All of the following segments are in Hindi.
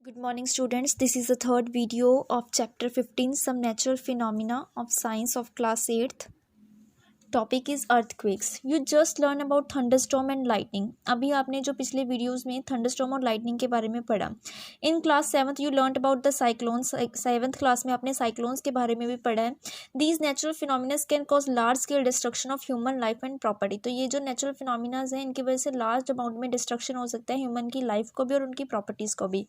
Good morning, students. This is the third video of chapter 15, Some Natural Phenomena of Science of class 8th. Topic is earthquakes. You just learn about thunderstorm and lightning. अभी आपने जो पिछले वीडियोस में थंडरस्टॉर्म और लाइटनिंग के बारे में पढ़ा. In class 7th you learned about the cyclones. 7th class में आपने साइक्लोन्स के बारे में भी पढ़ा है. These natural phenomena can cause large scale destruction of human life and property. तो ये जो नेचुरल फिनोमिना हैं इनकी वजह से लार्ज अमाउंट में डिस्ट्रक्शन हो सकता है ह्यूमन की लाइफ को भी और उनकी प्रॉपर्टीज़ को भी.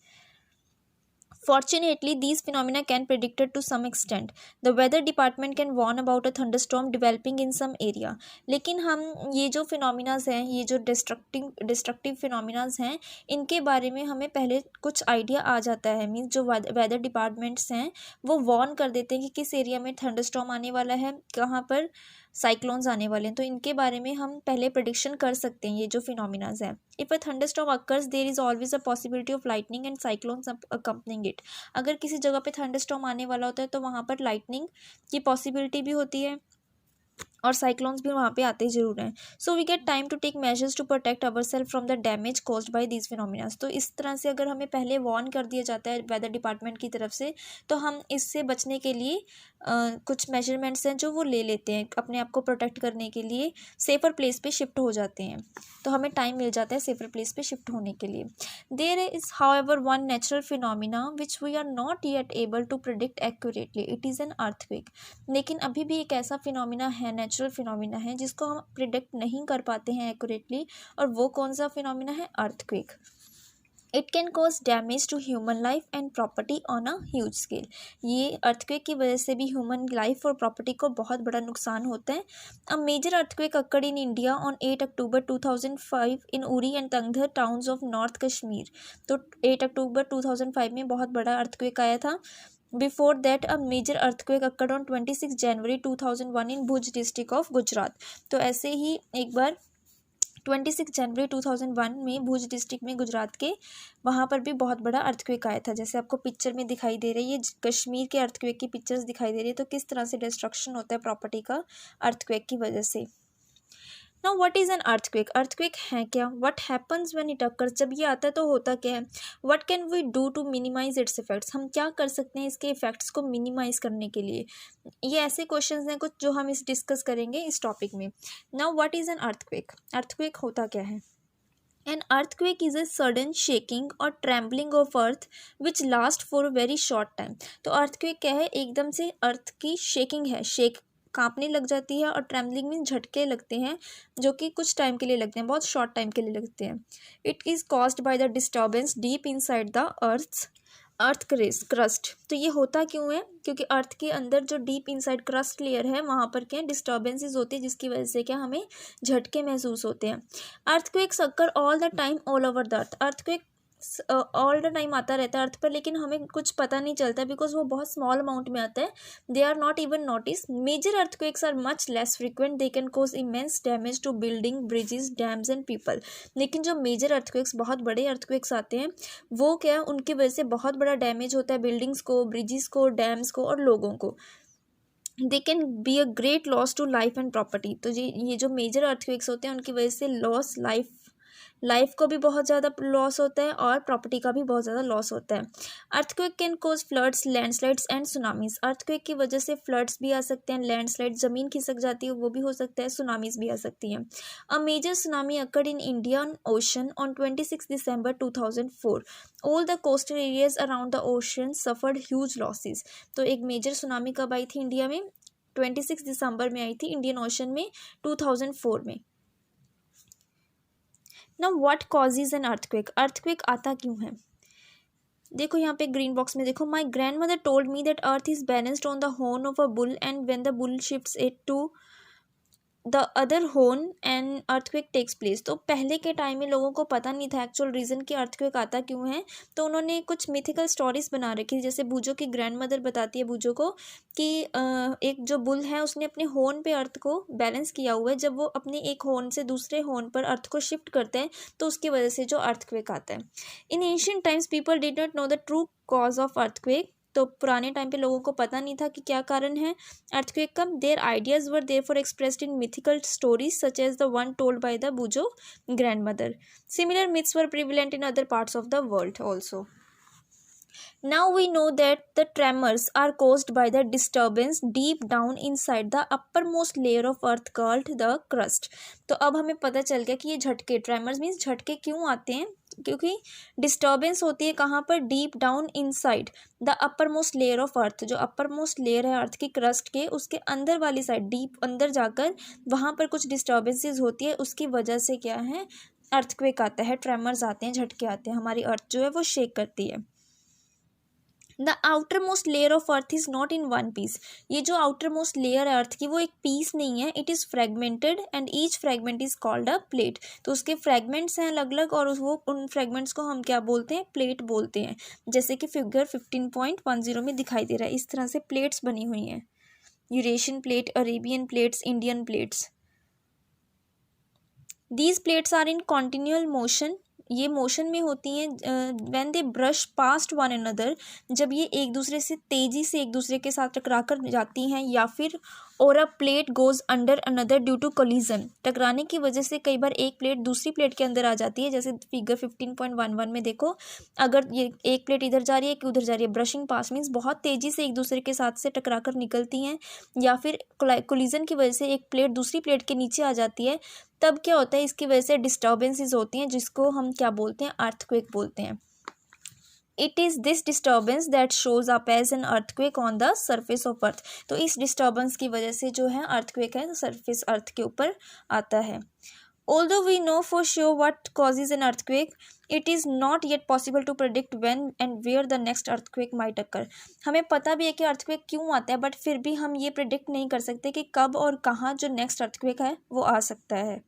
Fortunately, these phenomena can be predicted to some extent. The weather department can warn about a thunderstorm developing in some area. लेकिन हम ये जो फिनोमिनाज हैं, ये जो डिस्ट्रक्टिव फिनोमिनाज हैं, इनके बारे में हमें पहले कुछ आइडिया आ जाता है. मीन्स जो वेदर डिपार्टमेंट्स हैं वो वार्न कर देते हैं कि किस एरिया में थंडरस्टॉर्म आने वाला है, कहाँ पर साइक्लोन्स आने वाले हैं. तो इनके बारे में हम पहले प्रेडिक्शन कर सकते हैं. ये जो फिनोमिनाज हैं, if a thunderstorm occurs there is always a possibility of lightning and cyclones accompanying it. अगर किसी जगह पे थंडरस्टॉर्म आने वाला होता है तो वहाँ पर लाइटनिंग की पॉसिबिलिटी भी होती है और साइक्लोन्स भी वहाँ पे आते ज़रूर हैं. So we get time to take measures to protect our self from the damage caused by these phenomenas. तो इस तरह से अगर हमें पहले वार्न कर दिया जाता है वेदर डिपार्टमेंट की तरफ से, तो हम इससे बचने के लिए कुछ मेजरमेंट्स हैं जो वो ले लेते हैं. अपने आप को प्रोटेक्ट करने के लिए सेफ़र प्लेस पे शिफ्ट हो जाते हैं. तो हमें टाइम मिल जाता है सेफ़र प्लेस पे शिफ्ट होने के लिए. There is however one natural phenomena which we are not yet able to predict accurately. It is an earthquake. लेकिन अभी भी एक ऐसा फिनोमिना है, नेचुरल फिनोमिना है, जिसको हम प्रिडिक्ट नहीं कर पाते हैं एक्यूरेटली. और वो कौन सा फिनोमिना है? Earthquake. It can cause damage to human life and property on a huge scale. ये अर्थक्वेक की वजह से भी ह्यूमन लाइफ और प्रॉपर्टी को बहुत बड़ा नुकसान होता है. A major earthquake occurred in India on 8 October 2005 in Uri and Tangdhar towns of north Kashmir. तो 8 अक्टूबर 2005 में बहुत बड़ा अर्थक्वेक आया था. Before that, a major earthquake occurred on 26 January 2001 in Bhuj district of Gujarat. तो ऐसे ही एक बार 26 जनवरी 2001 में भुज डिस्ट्रिक्ट में गुजरात के वहाँ पर भी बहुत बड़ा अर्थक्वेक आया था. जैसे आपको पिक्चर में दिखाई दे रही है, ये कश्मीर के अर्थक्वेक की पिक्चर्स दिखाई दे रही है. तो किस तरह से डिस्ट्रक्शन होता है प्रॉपर्टी का अर्थक्वेक की वजह से. Now what is an earthquake? Earthquake है क्या? What happens when it occurs? जब ये आता है तो होता क्या है? What can we do to minimize its effects? हम क्या कर सकते हैं इसके इफ़ेक्ट्स को मिनिमाइज़ करने के लिए? ये ऐसे क्वेश्चंस हैं कुछ जो हम इस डिस्कस करेंगे इस टॉपिक में. Now what is an earthquake? Earthquake होता क्या है? An earthquake is a sudden shaking or trembling of earth which lasts for a very short time. तो earthquake क्या है? एकदम से अर्थ की शेकिंग है, कांपने लग जाती है, और ट्रेम्बलिंग में झटके लगते हैं जो कि कुछ टाइम के लिए लगते हैं, बहुत शॉर्ट टाइम के लिए लगते हैं. It is caused by the disturbance deep inside the earth crust. तो ये होता क्यों है? क्योंकि अर्थ के अंदर जो डीप इनसाइड क्रस्ट लेयर है वहाँ पर क्या डिस्टर्बेंसेस होती है, जिसकी वजह से क्या हमें झटके महसूस होते हैं. Earthquakes occur all the time all over the earth. Earthquake all the time आता रहता है अर्थ पर, लेकिन हमें कुछ पता नहीं चलता बिकॉज वो बहुत स्मॉल अमाउंट में आता है. They are not even notice. Major earthquakes are much less frequent. They can cause immense damage to building, bridges, dams and people. लेकिन जो मेजर अर्थक्वेक्स, बहुत बड़े अर्थक्वेक्स आते हैं, वो क्या उनकी वजह से बहुत बड़ा डैमेज होता है बिल्डिंग्स को, ब्रिजेस को, डैम्स को और लोगों को. They can be a great loss to life and property. तो ये जो मेजर अर्थक्वेक्स होते हैं उनकी वजह से लॉस, लाइफ को भी बहुत ज़्यादा लॉस होता है और प्रॉपर्टी का भी बहुत ज़्यादा लॉस होता है. Earthquake can cause floods, landslides and tsunamis. Earthquake की वजह से फ्लड्स भी आ सकते हैं, लैंडस्लाइड, ज़मीन खिसक जाती है वो भी हो सकता है, सुनामीज भी आ सकती हैं. A major tsunami occurred in Indian Ocean on 26 December 2004. All the coastal areas around the ocean suffered huge losses. तो एक मेजर सुनामी कब आई थी इंडिया में? 26 दिसंबर में आई थी इंडियन ओशन में 2004 में. ना what causes an earthquake. Earthquake आता क्यों है? देखो यहाँ पे ग्रीन बॉक्स में देखो. My grandmother told me that earth is balanced on the horn of a bull and when the bull shifts it to the other horn and earthquake takes place. तो पहले के टाइम में लोगों को पता नहीं था एक्चुअल रीज़न कि अर्थक्वेक आता क्यों है. तो उन्होंने कुछ मिथिकल स्टोरीज बना रखी. जैसे बूजो की ग्रैंड मदर बताती है बूजो को कि एक जो बुल है उसने अपने हॉर्न पे अर्थ को बैलेंस किया हुआ है. जब वो अपने एक हॉर्न से दूसरे हॉर्न पर अर्थ को शिफ्ट करते हैं तो उसकी वजह से जो अर्थक्वेक आता है. इन ancient times people did not know the true cause of earthquake. तो पुराने टाइम पे लोगों को पता नहीं था कि क्या कारण है अर्थक्वेक का. Their ideas were therefore expressed in mythical stories such as the one told by the बूजो grand mother. Similar myths were prevalent in other parts of the world also. Now we know that the tremors are caused by the disturbance deep down inside the uppermost layer of earth called the crust. तो अब हमें पता चल गया कि ये झटके, ट्रेमर्स मीन्स झटके क्यों आते हैं, क्योंकि डिस्टर्बेंस होती है कहाँ पर, deep down inside the upper most layer of अर्थ, जो अपर मोस्ट लेयर है अर्थ की क्रस्ट के, उसके अंदर वाली साइड, डीप अंदर जाकर वहाँ पर कुछ डिस्टर्बेंसेस होती है, उसकी वजह से क्या है, अर्थक्वेक आता है, ट्रेमर्स आते हैं, झटके आते हैं, हमारी अर्थ जो है वो शेक करती है. The outer most layer of earth is not in one piece. ये जो आउटर मोस्ट लेयर है अर्थ की वो एक पीस नहीं है, it is fragmented and each fragment is called a plate. तो उसके फ्रेगमेंट्स हैं अलग अलग और वो उन फ्रेगमेंट्स को हम क्या बोलते हैं, प्लेट बोलते हैं. जैसे कि फिगर 15.10 में दिखाई दे रहा है, इस तरह से प्लेट्स बनी हुई हैं, Eurasian plate, Arabian plates, Indian plates. These plates are in continual motion, ये मोशन में होती हैं. When they brush past one another, जब ये एक दूसरे से तेज़ी से एक दूसरे के साथ टकरा कर जाती हैं, या फिर or a plate goes under another due to collision, टकराने की वजह से कई बार एक प्लेट दूसरी प्लेट के अंदर आ जाती है. जैसे फिगर 15.11 में देखो, अगर ये एक प्लेट इधर जा रही है कि उधर जा रही है, ब्रशिंग पास मीन्स बहुत तेज़ी से एक दूसरे के साथ से टकरा कर निकलती हैं, या फिर कोलिजन की वजह से एक प्लेट दूसरी प्लेट के नीचे आ जाती है, तब क्या होता है, इसकी वजह से डिस्टर्बेंसेस होती हैं, जिसको हम क्या बोलते हैं, अर्थक्वेक बोलते हैं. It is this disturbance that shows up as an earthquake on the surface of earth. तो इस डिस्टर्बेंस की वजह से जो है अर्थक्वेक है, सरफेस अर्थ के ऊपर आता है. Although we know for sure what causes an earthquake, it is not yet possible to predict when and where the next earthquake might occur. हमें पता भी है कि अर्थक्वेक क्यों आता है, बट फिर भी हम ये प्रिडिक्ट नहीं कर सकते कि कब और कहाँ जो नेक्स्ट अर्थक्वेक है वो आ सकता है.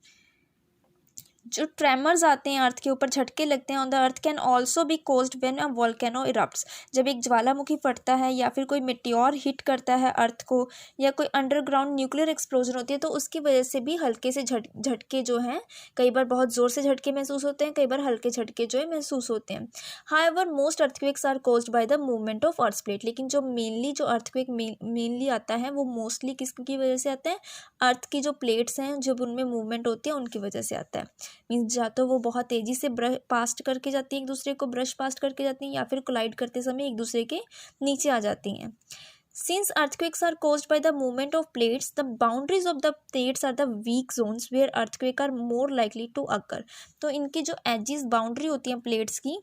जो ट्रेमर्स आते हैं अर्थ के ऊपर, झटके लगते हैं on the earth, can also be caused when a volcano erupts. जब एक ज्वालामुखी फटता है या फिर कोई मिट्योर हिट करता है अर्थ को, या कोई अंडरग्राउंड न्यूक्लियर एक्सप्लोजन होती है, तो उसकी वजह से भी हल्के से झटके जो हैं, कई बार बहुत ज़ोर से झटके महसूस होते हैं, कई बार हल्के झटके जो है महसूस होते हैं. However most earthquakes are caused by the movement of earth plate. लेकिन जो मेनली जो अर्थक्वेक मेनली आता है वो मोस्टली किसकी वजह से आता है, अर्थ की जो प्लेट्स हैं जब उनमें मूवमेंट होती है उनकी वजह से आता है. मीन्स या तो वो बहुत तेज़ी से पास्ट करके जाती है, एक दूसरे को ब्रश पास्ट करके जाती हैं, या फिर कोलाइड करते समय एक दूसरे के नीचे आ जाती हैं. Since earthquakes are caused by the movement of plates, the boundaries of the plates are the weak zones where earthquakes are more likely to occur. तो इनकी जो एजिस, बाउंड्री होती हैं प्लेट्स की,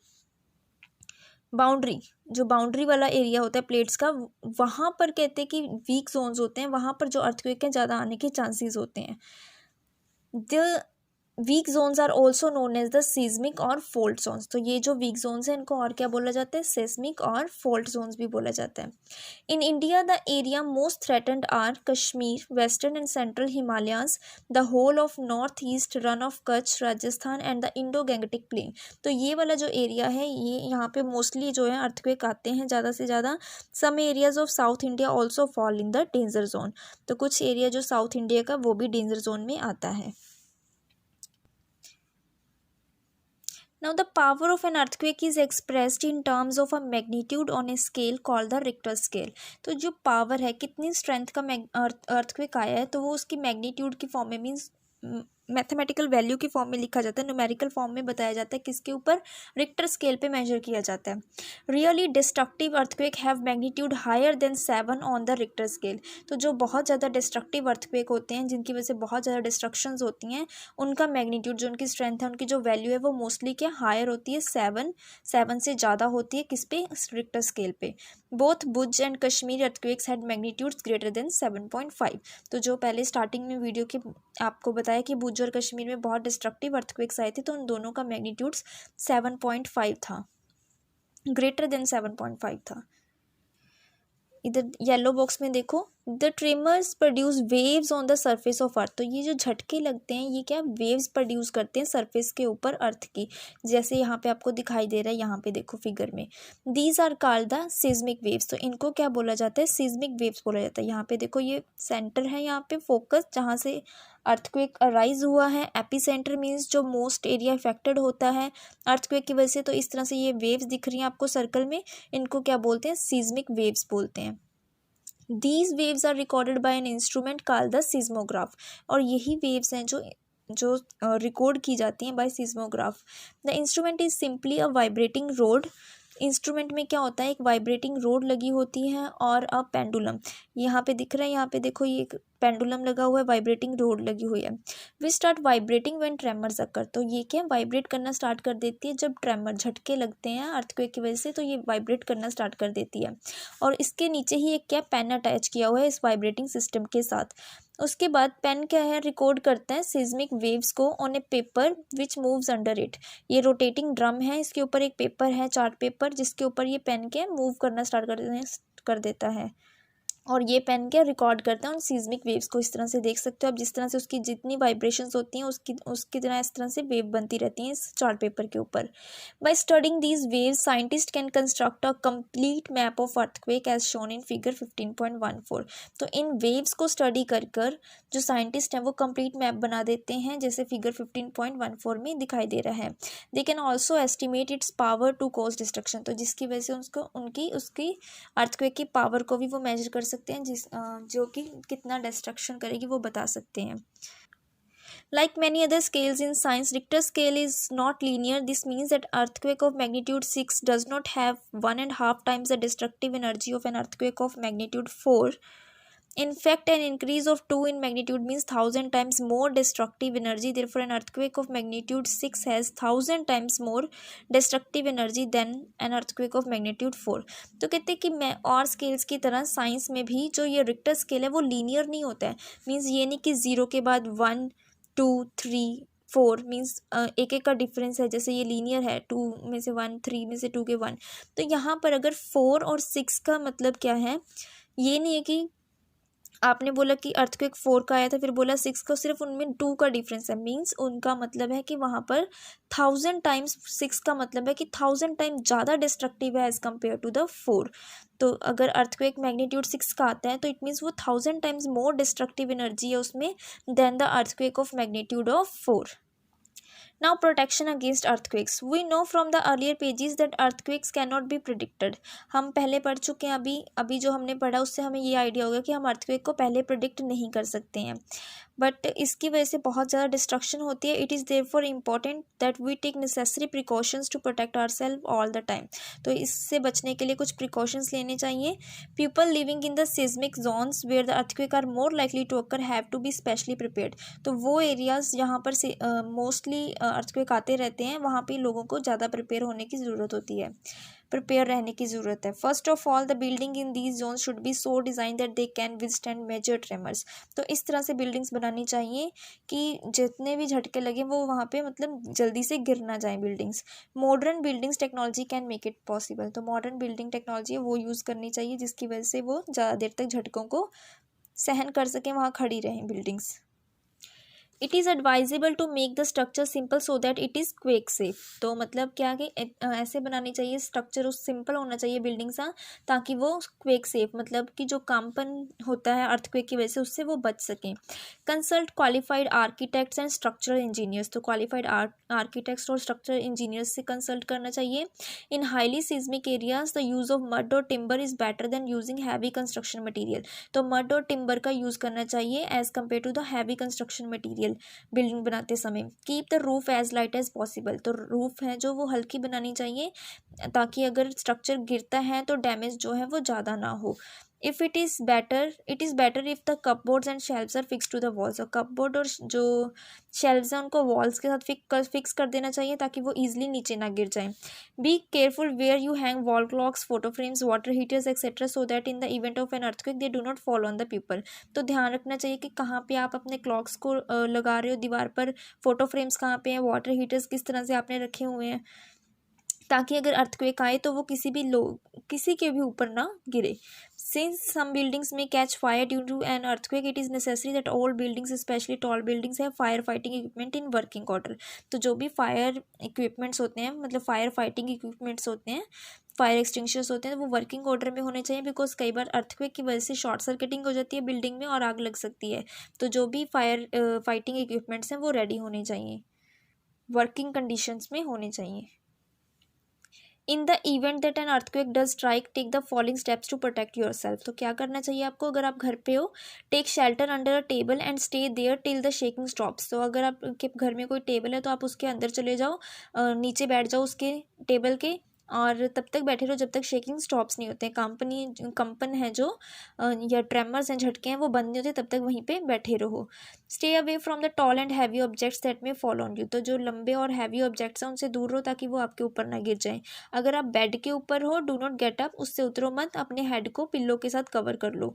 बाउंड्री, जो बाउंड्री वाला एरिया होता है प्लेट्स का, वहाँ पर कहते हैं कि वीक जोन्स होते हैं, वहाँ पर जो अर्थक्वेक हैं ज़्यादा आने के चांसेस होते हैं. The weak zones are also known as the seismic or fault zones. तो ये जो वीक जोन्स हैं इनको और क्या बोला जाता है, सेस्मिक और फोल्ट जोन्स भी बोला जाता है. In India the area most threatened are Kashmir, western and central Himalayas, the whole of north east Rann of Kutch, Rajasthan and the Indo Gangetic plain. तो ये वाला जो एरिया है, ये यहाँ पे मोस्टली जो है अर्थक्वेक आते हैं ज़्यादा से ज़्यादा. Some areas of south India also fall in the danger zone. तो कुछ एरिया जो साउथ इंडिया का वो भी डेंजर जोन में आता है. Now the power of an earthquake is expressed in terms of a magnitude on a scale called the Richter scale. तो जो पावर है, कितनी स्ट्रेंथ का अर्थक्वेक आया है, तो वो उसकी मैग्नीट्यूड की फॉर्म में, मीन्स मैथमेटिकल वैल्यू की फॉर्म में लिखा जाता है, न्यूमेरिकल फॉर्म में बताया जाता है, किसके ऊपर, रिक्टर स्केल पे मेजर किया जाता है. Really destructive earthquake have magnitude higher than 7 on the Richter scale. तो जो बहुत ज़्यादा डिस्ट्रक्टिव अर्थक्वेक होते हैं, जिनकी वजह से बहुत ज़्यादा डिस्ट्रक्शंस होती हैं, उनका मैग्नीट्यूड, जो उनकी स्ट्रेंथ है, उनकी जो वैल्यू है वो मोस्टली क्या हायर होती है, 7 से ज़्यादा होती है. किस पे, रिक्टर स्केल पे. Both Bhuj and Kashmir earthquakes had magnitudes greater than 7.5. तो जो पहले स्टार्टिंग में वीडियो के आपको बताया कि भुज और कश्मीर में बहुत डिस्ट्रक्टिव अर्थक्वेक्स आए थे, तो उन दोनों का मैग्नीट्यूड्स 7.5 था, ग्रेटर देन 7.5 था. इधर येलो बॉक्स में देखो, the tremors produce waves on the surface of earth. तो ये जो झटके लगते हैं ये क्या, वेव्स प्रोड्यूस करते हैं सरफेस के ऊपर अर्थ की, जैसे यहाँ पे आपको दिखाई दे रहा है, यहाँ पे देखो फिगर में. These are called the seismic waves. तो इनको क्या बोला जाता है, सिस्मिक वेव्स बोला जाता है. यहाँ पे देखो ये सेंटर है, यहाँ पे फोकस जहाँ से अर्थक्वेक अराइज हुआ है. एपी सेंटर मीन्स जो मोस्ट एरिया इफेक्टेड होता है अर्थक्वेक की वजह से. तो इस तरह से ये वेव्स दिख रही हैं आपको सर्कल में, इनको क्या बोलते हैं, सिस्मिक वेव्स बोलते हैं. These waves are recorded by an instrument called the seismograph. और यही waves हैं जो रिकॉर्ड की जाती हैं by seismograph. The instrument is simply a vibrating rod instrument में क्या होता है, एक वाइब्रेटिंग रोड लगी होती है और अ पेंडुलम। यहाँ पे दिख रहा है, यहाँ पे देखो ये एक पेंडुलम लगा हुआ है, वाइब्रेटिंग रोड लगी हुई है। We start vibrating when tremors occur, तो ये क्या वाइब्रेट करना स्टार्ट कर देती है जब ट्रेमर झटके लगते हैं अर्थक्वेक की वजह से, तो ये वाइब्रेट करना स्टार्ट कर देती है। और इसके नीचे ही एक क्या पेन अटैच किया हुआ है इस वाइब्रेटिंग सिस्टम के साथ। उसके बाद पेन क्या है, रिकॉर्ड करता है सिस्मिक वेव्स को on A paper which moves under it. ये रोटेटिंग ड्रम है, इसके ऊपर एक पेपर है, चार्ट पेपर, जिसके ऊपर ये पेन के मूव करना स्टार्ट कर देता है। और ये पेन क्या रिकॉर्ड करता है उन सीज्मिक वेव्स को। इस तरह से देख सकते हो आप, जिस तरह से उसकी जितनी वाइब्रेशंस होती हैं उसकी तरह इस तरह से वेव बनती रहती हैं इस चार्ट पेपर के ऊपर। By studying these waves scientist can construct a complete map of earthquake as shown in figure 15.14। तो इन वेव्स को स्टडी कर कर जो साइंटिस्ट हैं वो कंप्लीट मैप बना देते हैं, जैसे फिगर 15.14 में दिखाई दे रहा है। They can also estimate its power to cause destruction, तो जिसकी वजह से उसको उसकी अर्थक्वेक की पावर को भी वो मेजर कर सकते हैं, जो कि कितना डिस्ट्रक्शन करेगी वो बता सकते हैं। Like many other scales in science, Richter scale is not linear. This means that earthquake of magnitude 6 does not have 1.5 times the destructive energy of an earthquake of magnitude 4. In fact, an increase of 2 in magnitude means 1000 times more destructive energy. Therefore, an earthquake of magnitude 6 has 1000 times more destructive energy than an earthquake of magnitude 4. तो कहते हैं कि मैं और स्केल्स की तरह साइंस में भी जो ये रिक्टर स्केल है वो लीनियर नहीं होता है। मीन्स ये नहीं कि 0 के बाद 1 2 3 4 मीन्स एक एक का डिफरेंस है, जैसे ये लीनियर है 2 में से 1, 3 में से 2 के 1। तो यहाँ पर अगर 4 और 6 का मतलब क्या है, ये नहीं है कि आपने बोला कि अर्थक्वेक 4 का आया था फिर बोला 6 का, सिर्फ उनमें 2 का डिफरेंस है। मीन्स उनका मतलब है कि वहाँ पर 1000 टाइम्स 6 का मतलब है कि 1000 टाइम ज़्यादा डिस्ट्रक्टिव है एज़ कम्पेयर टू द 4। तो अगर अर्थक्वेक मैग्नीट्यूड 6 का आता है तो इट मीन्स वो 1000 टाइम्स मोर डिस्ट्रक्टिव एनर्जी है उसमें than the earthquake of magnitude of 4। Now, protection against earthquakes. We know from the earlier pages that earthquakes cannot be predicted. हम पहले पढ़ चुके हैं, अभी जो हमने पढ़ा उससे हमें ये आइडिया होगा कि हम अर्थक्वेक को पहले प्रिडिक्ट नहीं कर सकते हैं, बट इसकी वजह से बहुत ज़्यादा डिस्ट्रक्शन होती है। It is therefore important that we take necessary precautions to protect ourselves all the time. तो इससे बचने के लिए कुछ प्रिकॉशंस लेने चाहिए। People living in the seismic zones where the earthquakes are more likely to occur have to be specially prepared. तो वो एरियाज जहाँ पर मोस्टली अर्थक्वेक आते रहते हैं वहाँ पे लोगों को ज़्यादा प्रिपेयर होने की ज़रूरत होती है, प्रिपेयर रहने की ज़रूरत है। First of all the building in these zone should be so design that they can withstand major tremors. तो इस तरह से बिल्डिंग्स बनानी चाहिए कि जितने भी झटके लगे वो वहाँ पे मतलब जल्दी से गिर ना जाए buildings. Modern buildings technology can make it possible. तो मॉडर्न बिल्डिंग टेक्नोलॉजी है वो यूज़ करनी चाहिए जिसकी वजह से वो ज़्यादा देर तक झटकों को सहन कर सकें, वहाँ खड़ी रहें buildings. It is advisable to make the structure simple so that it is quake safe. तो मतलब क्या कि ऐसे बनानी चाहिए स्ट्रक्चर, उस सिंपल होना चाहिए बिल्डिंग सा ताकि वो क्वेक सेफ, मतलब कि जो कंपन होता है अर्थक्वेक की वजह से उससे वो बच सकें। Consult qualified architects and structural engineers. तो क्वालिफाइड आर्किटेक्ट्स और स्ट्रक्चरल इंजीनियर्स से कंसल्ट करना चाहिए। In highly seismic areas the use of mud और timber is better than using heavy construction material. तो मड और टिम्बर का यूज़ करना चाहिए as compare to the heavy construction material building बनाते समय। Keep the roof as light as possible. तो रूफ है जो वो हल्की बनानी चाहिए ताकि अगर स्ट्रक्चर गिरता है तो डैमेज जो है वो ज़्यादा ना हो। If it is better if the cupboards and shelves are fix to the walls. और कपबोर्ड और जो शेल्व्स हैं उनको वॉल्स के साथ फिक्स कर देना चाहिए ताकि वो ईजिली नीचे ना गिर जाए। Be careful where you hang wall clocks, photo frames, water heaters etcetera so that in the event of an earthquake they do not fall on the people. तो ध्यान रखना चाहिए कि कहाँ पे आप अपने क्लॉक्स को लगा रहे हो दीवार पर, फोटो फ्रेम्स कहाँ पे हैं, वाटर हीटर्स किस तरह से आपने रखे हुए हैं ताकि अगर अर्थक्वेक आए तो वो किसी के भी ऊपर ना गिरे। Since some buildings may catch fire due to an earthquake, it is necessary that all buildings, especially tall buildings, have firefighting equipment in working order. तो जो भी फायर इक्विपमेंट्स होते हैं, मतलब फायर फाइटिंग इक्विपमेंट्स होते हैं, फायर एक्सटिंग्विशर्स होते हैं, वो वर्किंग ऑर्डर में होने चाहिए। बिकॉज कई बार अर्थक्वेक की वजह से शॉर्ट सर्किटिंग हो जाती है बिल्डिंग में और आग लग सकती है। तो जो भी फायर फाइटिंग इक्विपमेंट्स हैं वो रेडी होने चाहिए, वर्किंग कंडीशंस में होने चाहिए। In the event that an earthquake does strike take the following steps to protect yourself. तो क्या करना चाहिए आपको अगर आप घर पे हो? Take shelter under a table and stay there till the shaking stops. तो अगर आपके घर में कोई टेबल है तो आप उसके अंदर चले जाओ, नीचे बैठ जाओ उसके टेबल के, और तब तक बैठे रहो जब तक शेकिंग स्टॉप्स नहीं होते, कंपन है जो या ट्रेमर्स हैं, झटके हैं, वो बंद नहीं होते, तब तक वहीं पे बैठे रहो। Stay away from the tall and heavy objects that may fall on you, तो जो लंबे और हैवी ऑब्जेक्ट्स हैं उनसे दूर रहो ताकि वो आपके ऊपर ना गिर जाएं। अगर आप बेड के ऊपर हो, डू नॉट गेट अप, उससे उतरो मत, अपने हेड को पिल्लो के साथ कवर कर लो।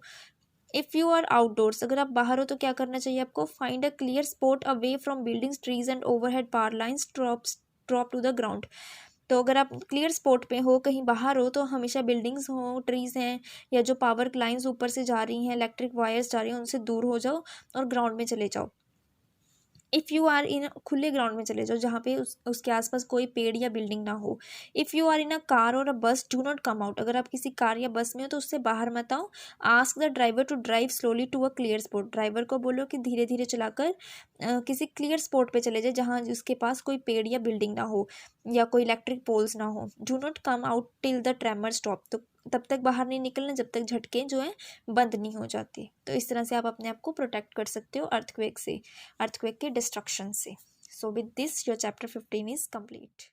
इफ़ यू आर आउटडोर्स, अगर आप बाहर हो तो क्या करना चाहिए आपको? Find a clear spot away from buildings, trees and overhead power lines, drop to the ground. तो अगर आप क्लियर स्पॉट पे हो, कहीं बाहर हो, तो हमेशा बिल्डिंग्स हो, ट्रीज़ हैं, या जो पावर लाइन्स ऊपर से जा रही हैं, इलेक्ट्रिक वायर्स जा रही हैं, उनसे दूर हो जाओ और ग्राउंड में चले जाओ। इफ़ यू आर इन, खुले ग्राउंड में चले जाओ जहाँ पे उसके आसपास कोई पेड़ या बिल्डिंग ना हो। If you are in a car or a बस, डू नॉट कम आउट, अगर आप किसी कार या बस में हो तो उससे बाहर मत आओ। Ask the driver to drive slowly to a clear spot, driver को बोलो कि धीरे धीरे चलाकर किसी क्लियर स्पॉट पे चले जाए जहाँ उसके पास कोई पेड़ या बिल्डिंग ना हो या कोई इलेक्ट्रिक पोल्स ना हो। Do not come out till the tremor stop, तो तब तक बाहर नहीं निकलना जब तक झटके जो हैं बंद नहीं हो जाते। तो इस तरह से आप अपने आप को प्रोटेक्ट कर सकते हो अर्थक्वेक से, अर्थक्वेक के डिस्ट्रक्शन से। So with this your chapter 15 is complete.